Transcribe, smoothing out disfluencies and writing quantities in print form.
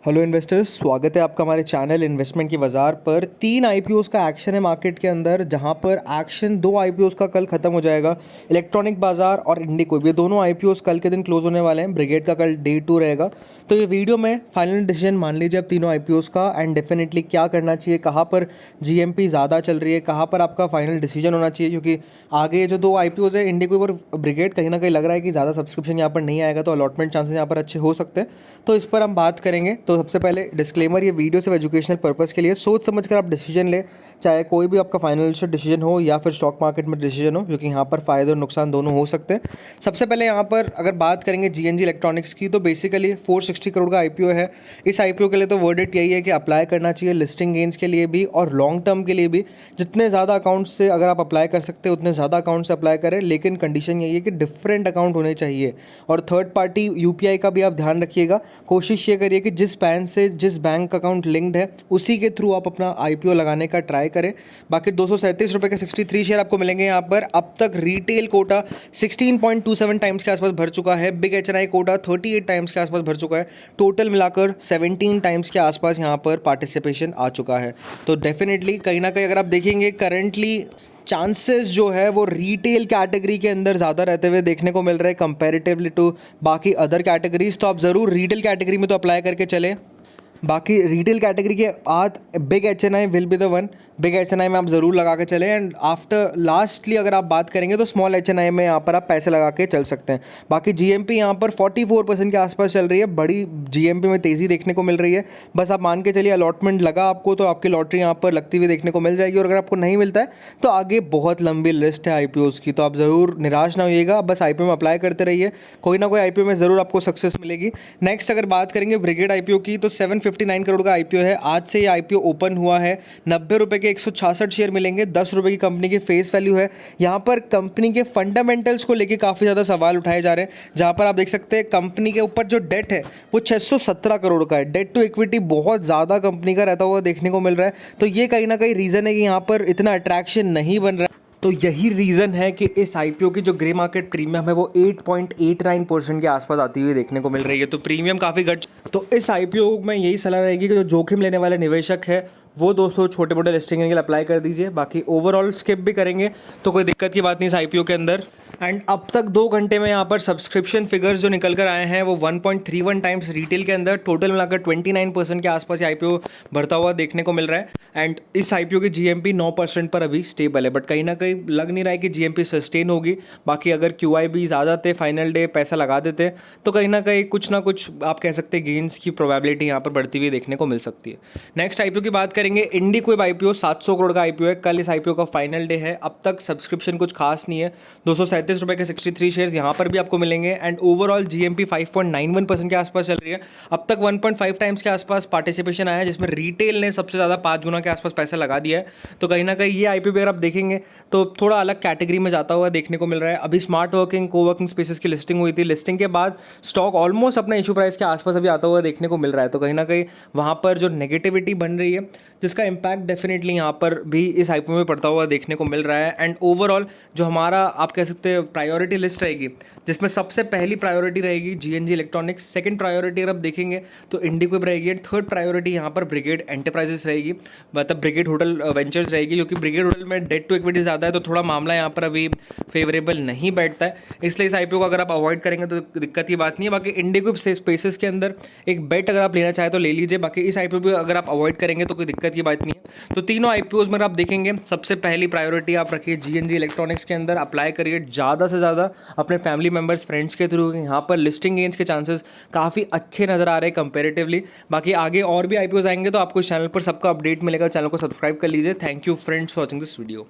Hello investors, स्वागत है आपका हमारे चैनल इन्वेस्टमेंट की बाज़ार पर। 3 आईपीओज़ का एक्शन है मार्केट के अंदर, जहां पर एक्शन 2 आईपीओज़ का कल ख़त्म हो जाएगा। इलेक्ट्रॉनिक बाज़ार और इंडिको, ये दोनों आईपीओज़ कल के दिन क्लोज होने वाले हैं। ब्रिगेड का कल डे 2 रहेगा। तो ये वीडियो में फाइनल डिसीजन मान लीजिए अब तीनों आईपीओज़ का, एंड डेफिनेटली क्या करना चाहिए, कहाँ पर जीएमपी ज़्यादा चल रही है, कहाँ पर आपका फाइनल डिसीजन होना चाहिए। क्योंकि आगे जो 2 आईपीओज़ है, इंडिको और ब्रिगेड, कहीं ना कहीं लग रहा है कि ज़्यादा सब्सक्रिप्शन यहाँ पर नहीं आएगा, तो अलॉटमेंट चांसेस यहाँ पर अच्छे हो सकते हैं। तो इस पर हम बात करेंगे। तो सबसे पहले डिस्क्लेमर, ये वीडियो सिर्फ एजुकेशनल पर्पस के लिए, सोच समझ कर आप डिसीजन ले, चाहे कोई भी आपका फाइनेंशियल डिसीजन हो या फिर स्टॉक मार्केट में डिसीजन हो, क्योंकि यहाँ पर फ़ायदे और नुकसान दोनों हो सकते हैं। सबसे पहले यहाँ पर अगर बात करेंगे जीएनजी इलेक्ट्रॉनिक्स की, तो बेसिकली 460 करोड़ का आईपीओ है। इस आईपीओ के लिए तो वर्डिक्ट यही है कि अप्लाई करना चाहिए लिस्टिंग गेन्स के लिए भी और लॉन्ग टर्म के लिए भी। जितने ज़्यादा अकाउंट से अगर आप अप्लाई कर सकते हैं उतने ज़्यादा अकाउंट से अप्लाई करें, लेकिन कंडीशन यही है कि डिफरेंट अकाउंट होने चाहिए। और थर्ड पार्टी यूपीआई का भी आप ध्यान रखिएगा। कोशिश ये करिए कि जिस पैन से जिस बैंक अकाउंट लिंक्ड है उसी के थ्रू आप अपना आईपीओ लगाने का ट्राई करें। बाकी 237 रुपये के 63 शेयर आपको मिलेंगे यहाँ पर। अब तक रिटेल कोटा 16.27 टाइम्स के आसपास भर चुका है। बिग एचएनआई कोटा 38 टाइम्स के आसपास भर चुका है। टोटल मिलाकर 17 टाइम्स के आसपास यहाँ पर पार्टिसिपेशन आ चुका है। तो डेफिनेटली कहीं ना कहीं अगर आप देखेंगे करंटली चांसेस जो है वो रिटेल कैटेगरी के अंदर ज़्यादा रहते हुए देखने को मिल रहे हैं कंपैरेटिवली टू बाकी अदर कैटेगरीज। तो आप ज़रूर रिटेल कैटेगरी में तो अप्लाई करके चलें। बाकी रिटेल कैटेगरी के बाद big HNI will be the one. Big HNI में आप ज़रूर लगा के चलें। एंड आफ्टर लास्टली अगर आप बात करेंगे तो स्मॉल एचएनआई में यहाँ पर आप पैसे लगा के चल सकते हैं। बाकी जीएमपी यहाँ पर 44% के आसपास चल रही है। बड़ी जीएमपी में तेज़ी देखने को मिल रही है। बस आप मान के चलिए अलॉटमेंट लगा आपको तो आपकी लॉटरी यहाँ पर लगती हुई देखने को मिल जाएगी। और अगर आपको नहीं मिलता है तो आगे बहुत लंबी लिस्ट है आईपीओज़ की, तो आप ज़रूर निराश ना होइएगा। बस आईपीओ में अप्लाई करते रहिए, कोई ना कोई आईपीओ में ज़रूर आपको सक्सेस मिलेगी। नेक्स्ट अगर बात करेंगे ब्रिगेड आईपीओ की, तो 759 करोड़ का आईपीओ है। आज से ये आईपीओ ओपन हुआ है। 90 रुपये के 166 शेयर मिलेंगे। 10 रुपये की कंपनी की फेस वैल्यू है। यहाँ पर कंपनी के फंडामेंटल्स को लेके काफ़ी ज़्यादा सवाल उठाए जा रहे हैं, जहाँ पर आप देख सकते हैं कंपनी के ऊपर जो डेट है वो 617 करोड़ का है। डेट टू इक्विटी बहुत ज़्यादा कंपनी का रहता हुआ देखने को मिल रहा है। तो ये कहीं ना कहीं रीज़न है कि यहाँ पर इतना अट्रैक्शन नहीं बन रहा है। तो यही रीज़न है कि इस आईपीओ की जो ग्रे मार्केट प्रीमियम है वो 8.89% के आसपास आती हुई देखने को मिल रही है। तो प्रीमियम काफ़ी घट। तो इस आईपीओ में यही सलाह रहेगी कि जो जोखिम लेने वाले निवेशक है वो दोस्तों छोटे मोटे लिस्टिंग के लिए अप्लाई कर दीजिए। बाकी ओवरऑल स्किप भी करेंगे तो कोई दिक्कत की बात नहीं इस आईपीओ के अंदर। एंड अब तक 2 घंटे में यहाँ पर सब्सक्रिप्शन फिगर्स जो निकल कर आए हैं वो 1.31 टाइम्स रिटेल के अंदर, टोटल मिलाकर 29% के आसपास ये आईपीओ बढ़ता हुआ देखने को मिल रहा है। एंड इस आईपीओ की जीएमपी 9% पर अभी स्टेबल है, बट कहीं ना कहीं लग नहीं रहा है कि जीएमपी सस्टेन होगी। बाकी अगर क्यूआईबी ज़्यादा थे, फाइनल डे पैसा लगा देते तो कहीं ना कुछ आप कह सकते हैं गेंस की प्रोबेबिलिटी यहाँ पर बढ़ती हुई देखने को मिल सकती है। नेक्स्ट आईपीओ की बात करेंगे, इंडिको आईपीओ 700 करोड़ का आईपीओ है। कल इस आईपीओ का फाइनल डे है। अब तक सब्सक्रिप्शन कुछ खास नहीं है। 237 रुपये के 63 शेयर्स यहाँ पर भी आपको मिलेंगे। एंड ओवरऑल जीएमपी 5.91% के आसपास चल रही है। अब तक 1.5 टाइम्स के आसपास पार्टिसिपेशन आया है, जिसमें रिटेल ने सबसे ज़्यादा 5 गुना के आसपास पैसा लगा दिया है। तो कहीं ना कहीं ये आईपीओ अगर आप देखेंगे तो थोड़ा अलग कैटेगरी में जाता हुआ देखने को मिल रहा है। अभी स्मार्ट वर्किंग कोवर्किंग स्पेसेस की लिस्टिंग हुई थी। लिस्टिंग के बाद स्टॉक ऑलमोस्ट अपने इशू प्राइस के आसपास अभी आता हुआ देखने को मिल रहा है। तो कहीं ना कहीं वहाँ पर जो नेगेटिविटी बन रही है, जिसका इम्पैक्ट डेफिनेटली यहाँ पर भी इस आईपीओ में पड़ता हुआ देखने को मिल रहा है। एंड ओवरऑल जो हमारा आप कह सकते हैं प्रायोरिटी लिस्ट रहेगी, जिसमें सबसे पहली प्रायोरिटी रहेगी जीएनजी इलेक्ट्रॉनिक्स। सेकंड प्रायोरिटी अगर आप देखेंगे तो इंडिको रहेगी। थर्ड प्रायोरिटी यहाँ पर ब्रिगेड एंटरप्राइजेस रहेगी, मतलब ब्रिगेड होटल वेंचर्स रहेगी, क्योंकि ब्रिगेड होटल में डेट टू इक्विटी ज़्यादा है तो थोड़ा मामला यहाँ पर अभी फेवरेबल नहीं बैठता है। इसलिए इस आईपीओ को अगर आप अवॉइड करेंगे तो दिक्कत की बात नहीं है। बाकी इंडिको स्पेसेस के अंदर एक बेट अगर आप लेना चाहें तो ले लीजिए। बाकी इस आईपीओ को अगर आप अवॉइड करेंगे तो कोई दिक्कत की बात नहीं है। तो तीनों आईपीओज में आप देखेंगे सबसे पहली प्रायोरिटी आप रखिए जीएनजी इलेक्ट्रॉनिक्स के अंदर। अप्लाई करिए ज़्यादा से ज़्यादा अपने फैमिली मेंबर्स फ्रेंड्स के थ्रू। यहाँ पर लिस्टिंग गेन्स के चांसेस काफ़ी अच्छे नज़र आ रहे हैं कंपेरेटिवली। बाकी आगे और भी आईपीओज आएंगे तो आपको इस चैनल पर सबका अपडेट मिलेगा। चैनल को सब्सक्राइब कर लीजिए। Thank you friends for watching this video.